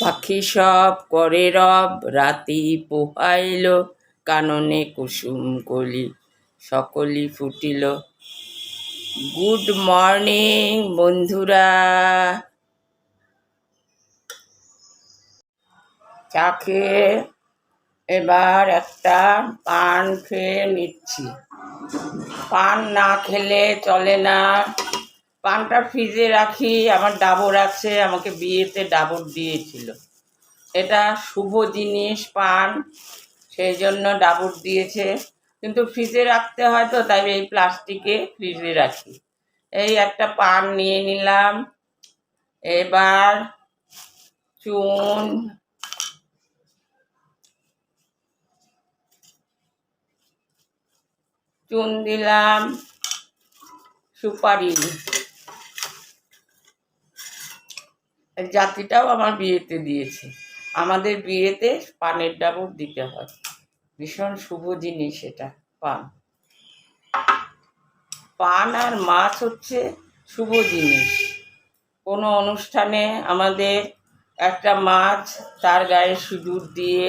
পাখি সব করে রব, রাতি পোহাইল, কাননে কুসুম কলি সকলি ফুটিল। গুড মর্নিং বন্ধুরা, চা খেয়ে এবার একটা পান খেয়ে নিচ্ছি। পান না খেলে চলে না। পানটা ফ্রিজে রাখি, আমার ডাবর আছে, আমাকে বিয়েতে ডাবর দিয়েছিল। এটা শুভ জিনিস পান, সেই জন্য ডাবর দিয়েছে, কিন্তু ফ্রিজে রাখতে হয় তো, তাই এই প্লাস্টিকে ফ্রিজে রাখি। এই একটা পান নিয়ে নিলাম। এবার চুন দিলাম, সুপারি, জাতিটাও আমার বিয়েতে দিয়েছে। আমাদের বিয়েতে পানের ডাবর দিতে হয়, ভীষণ শুভ জিনিস এটা। পান আর মাছ হচ্ছে শুভ জিনিস। কোনো অনুষ্ঠানে আমাদের একটা মাছ তার গায়ে সিঁদুর দিয়ে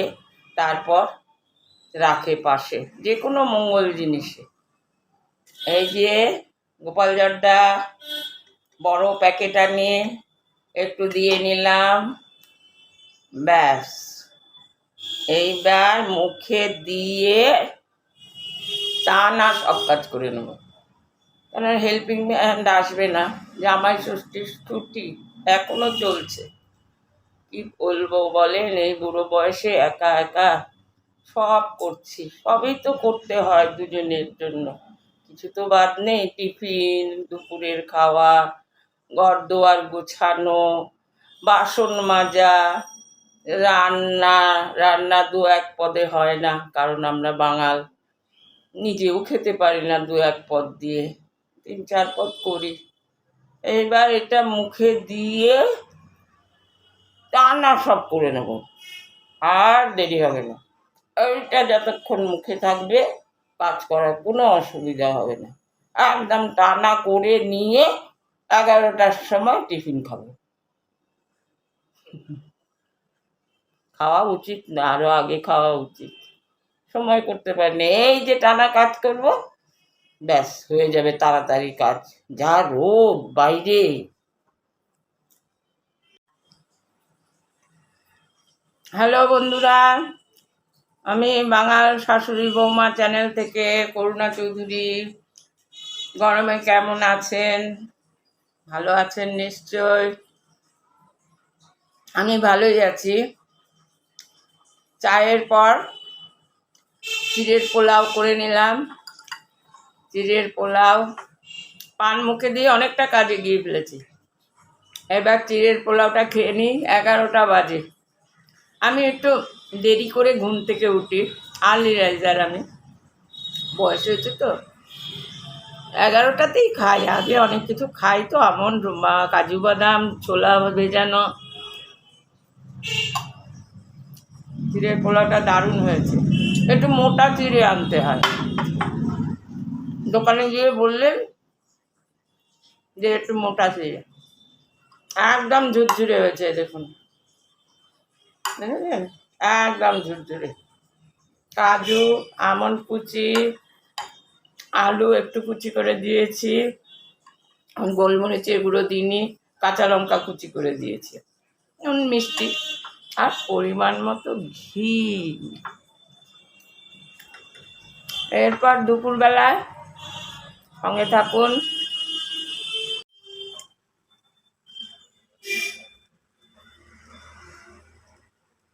তারপর রাখে পাশে, যে কোনো মঙ্গল জিনিসে। এই যে গোপাল জর্দা বড় প্যাকেট নিয়ে একটু দিয়ে নিলাম, ব্যাস। এইবার মুখে দিয়ে টানা সব কাজ করে নেব, কারণ হেল্পিং হ্যান্ড আসবে না। জামাই ষষ্ঠীর ছুটি এখনো চলছে। কি বলবো বলেন, এই বুড়ো বয়সে একা একা সব করছি। সবই তো করতে হয় দুজনের জন্য, কিছু তো বাদ নেই। টিফিন, দুপুরের খাওয়া, ঘর দুয়ার গোছানো, বাসন মাজা, রান্না দু এক পদে হয় না, কারণ আমরা বাঙাল, নিজেও খেতে পারি না দু এক পদ দিয়ে, 3-4 পদ করি। এইবার এটা মুখে দিয়ে টানা সব করে নেব, আর দেরি হবে না। ওইটা যতক্ষণ মুখে থাকবে কাজ করার কোনো অসুবিধা হবে না। একদম টানা করে নিয়ে 11টার সময় টিফিন খাবো। খাওয়া উচিত না, আরো আগে খাওয়া উচিত, সময় করতে পারি না। এই যে টানা কাজ করব, ব্যাস হয়ে যাবে তাড়াতাড়ি কাজ। যা রোদ বাইরে। হ্যালো বন্ধুরা, আমি বাঙাল শাশুড়ি বৌমা চ্যানেল থেকে করুণা চৌধুরী। গরমে কেমন আছেন? ভালো আছেন নিশ্চয়। আমি ভালোই আছি। চায়ের পর চিড়ের পোলাও করে নিলাম। চিড়ের পোলাও, পান মুখে দিয়ে অনেকটা কাজে গিয়ে ফেলেছি। এবার চিড়ের পোলাওটা খেয়ে নিই। 11টা বাজে। আমি একটু দেরি করে ঘুম থেকে উঠি, আর্লি রাইজার আমি, বয়স হয়েছে তো। 11টাতেই খাই, আগে অনেক কিছু খাই তো, আমন্ড, কাজু বাদাম, ছোলা ভেজানো। চিড়ের পোলাওটা দারুণ হয়েছে। একটু মোটা চিড়ে আনতে হয়। দোকানে গিয়ে বললেন যে একটু মোটা চিড়ে, একদম ঝুরঝুরে হয়েছে। দেখুন, দেখেছেন, একদম ঝুরঝুরে। কাজু, আমন্ড কুচি, আলু একটু কুচি করে দিয়েছি, গোলমরিচের গুঁড়ো দিইনি, কাঁচা লঙ্কা কুচি করে দিয়েছি, মিষ্টি আর পরিমাণ মতো ঘি। এরপর দুপুরবেলায় সঙ্গে থাকুন।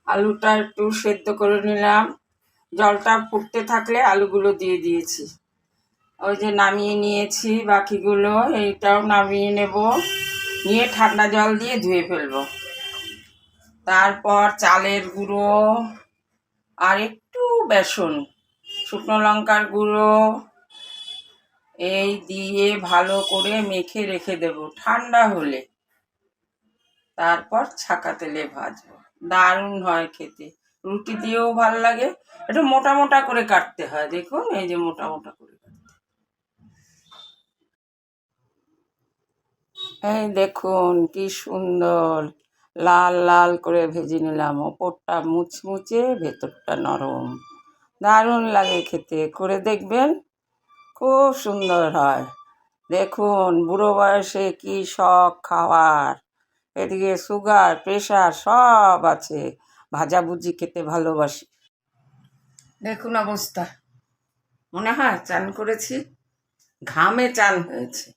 আলুটা একটু সেদ্ধ করে নিলাম, জলটা ফুটতে থাকলে আলুগুলো দিয়ে দিয়েছি। ওই যে নামিয়ে নিয়েছি বাকিগুলো, এইটাও নামিয়ে নেব, নিয়ে ঠান্ডা জল দিয়ে ধুয়ে ফেলবো। তারপর চালের গুঁড়ো আর একটু বেসন, শুকনো লঙ্কার গুঁড়ো, এই দিয়ে ভালো করে মেখে রেখে দেব। ঠান্ডা হলে তারপর ছাকা তেলে ভাজবো, দারুণ হয় খেতে। রুটি দিয়েও ভালো লাগে। একটু মোটা মোটা করে কাটতে হয়, দেখুন এই যে মোটা মোটা করে কাটতে। এই দেখুন কি সুন্দর। লাল লাল করে ভেজে নিলাম, ওপরটা মুচমুচে ভেতরটা নরম, দারুণ লাগে খেতে। করে দেখবেন, খুব সুন্দর হয়। দেখুন বুড়ো বয়সে কি শখ খাওয়ার, এদিকে সুগার প্রেশার সব আছে, ভাজাভুজি খেতে ভালোবাসি। দেখুন অবস্থা, মনে হয় চান করেছি, ঘামে চান হয়েছে,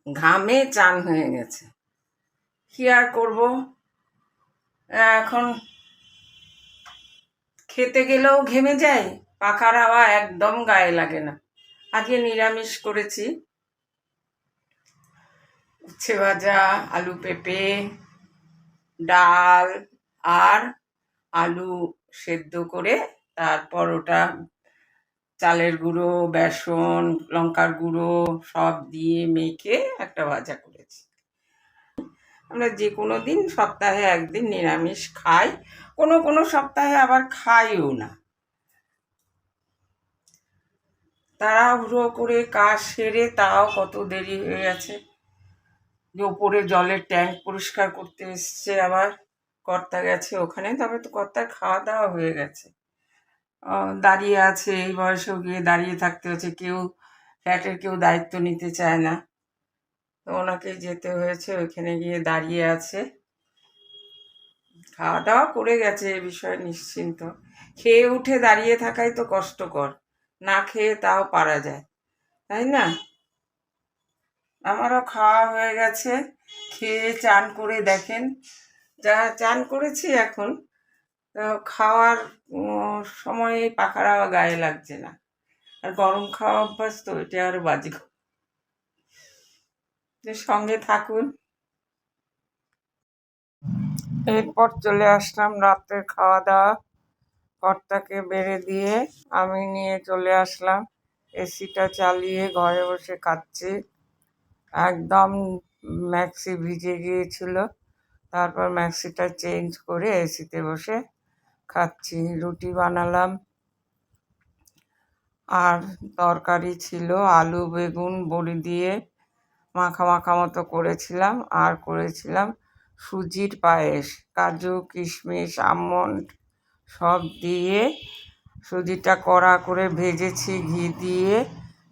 ঘামে চান হয়ে গেছে। কি আর করব, এখন খেতে গেলেও ঘেমে যায়, পাখার হাওয়া একদম গায়ে লাগে না। আজকে নিরামিষ করেছি, উচ্ছে ভাজা, আলু পেঁপে, ডাল আর আলু সেদ্ধ করে তারপর ওটা চালের গুঁড়ো, বেসন, লঙ্কার গুঁড়ো সব দিয়ে মেখে একটা ভাজা করেছি। আমরা যে কোনো দিন সপ্তাহে একদিন নিরামিষ খাই, কোনো কোনো সপ্তাহে আবার খাইও না। তাড়াহুড়ো করে কাজ সেরে তাও কত দেরি হয়ে গেছে। যে ওপরে জলের ট্যাঙ্ক পরিষ্কার করতে এসছে, আবার কর্তা গেছে ওখানে, তবে তো কর্তার খাওয়া দাওয়া হয়ে গেছে। দাঁড়িয়ে আছে, এই বয়সেও গিয়ে দাঁড়িয়ে থাকতে হচ্ছে, কেউ ফ্ল্যাটের কেউ দায়িত্ব নিতে চায় না, তো ওনাকে যেতে হয়েছে, ওইখানে গিয়ে দাঁড়িয়ে আছে। খাওয়া দাওয়া করে গেছে, এ বিষয়ে নিশ্চিন্ত। খেয়ে উঠে দাঁড়িয়ে থাকাই তো কষ্টকর, না খেয়ে তাও পারা যায়, তাই না? আমারও খাওয়া হয়ে গেছে, খেয়ে চান করে দেখেন, যা চান করেছি এখন, তো খাওয়ার সময় পাখার হাওয়া গায়ে লাগছে না। আর গরম খাওয়া অভ্যাস তো, এটা আরো বাজে। সঙ্গে থাকুন। এরপর চলে আসলাম রাতের খাওয়া দাওয়া, কর্তাকে বেড়ে দিয়ে আমি নিয়ে চলে আসলাম, এসিটা চালিয়ে ঘরে বসে খাচ্ছি। একদম ম্যাক্সি ভিজে গিয়েছিল, তারপর ম্যাক্সিটা চেঞ্জ করে এসিতে বসে খাচ্ছি। রুটি বানালাম, আর তরকারি ছিল আলু বেগুন বড়ি দিয়ে মাখা মাখা মতো করেছিলাম, আর করেছিলাম সুজির পায়েস, কাজু কিশমিশ আমন্ড সব দিয়ে সুজিটা কড়া করে ভেজেছি ঘি দিয়ে,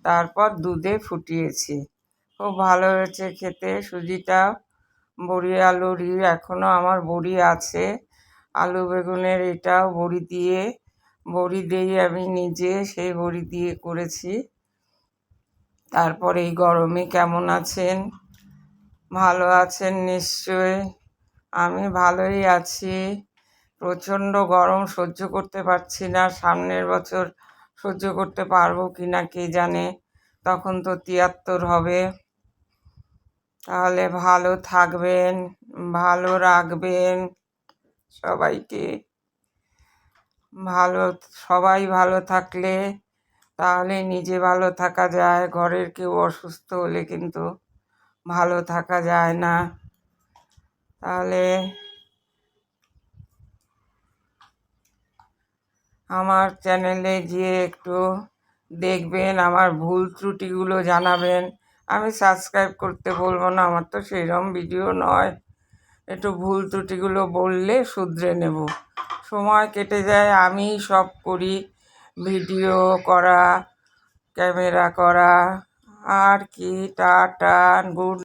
তারপর দুধে ফুটিয়েছি। খুব ভালো হয়েছে খেতে সুজিটা। বড়ি আলুরই এখনও আমার বড়ি আছে, আলু বেগুনের এটাও বড়ি দিয়ে আমি নিজে সেই বড়ি দিয়ে করেছি। তারপর এই গরমে কেমন আছেন? ভালো আছেন নিশ্চয়। আমি ভালোই আছি। প্রচণ্ড গরম সহ্য করতে পারছি না, সামনের বছর সহ্য করতে পারবো কি না কে জানে, তখন তো ৭৩ হবে। তাহলে ভালো থাকবেন, ভালো রাখবেন সবাইকে। সবাই ভালো থাকলে তাহলে নিজে ভালো থাকা যায়, ঘরের কেউ অসুস্থ হলে কিন্তু ভালো থাকা যায় না। তাহলে আমার চ্যানেলে গিয়ে একটু দেখবেন, আমার ভুল ত্রুটিগুলো জানাবেন। আমি সাবস্ক্রাইব করতে বলবো না, আমার তো সেরকম ভিডিও নয়, একটু ভুল ত্রুটিগুলো বললে শুধরে নেব। সময় কেটে যায়, আমি সব করি, ভিডিও করা, ক্যামেরা করা, আর কি। Tata, good.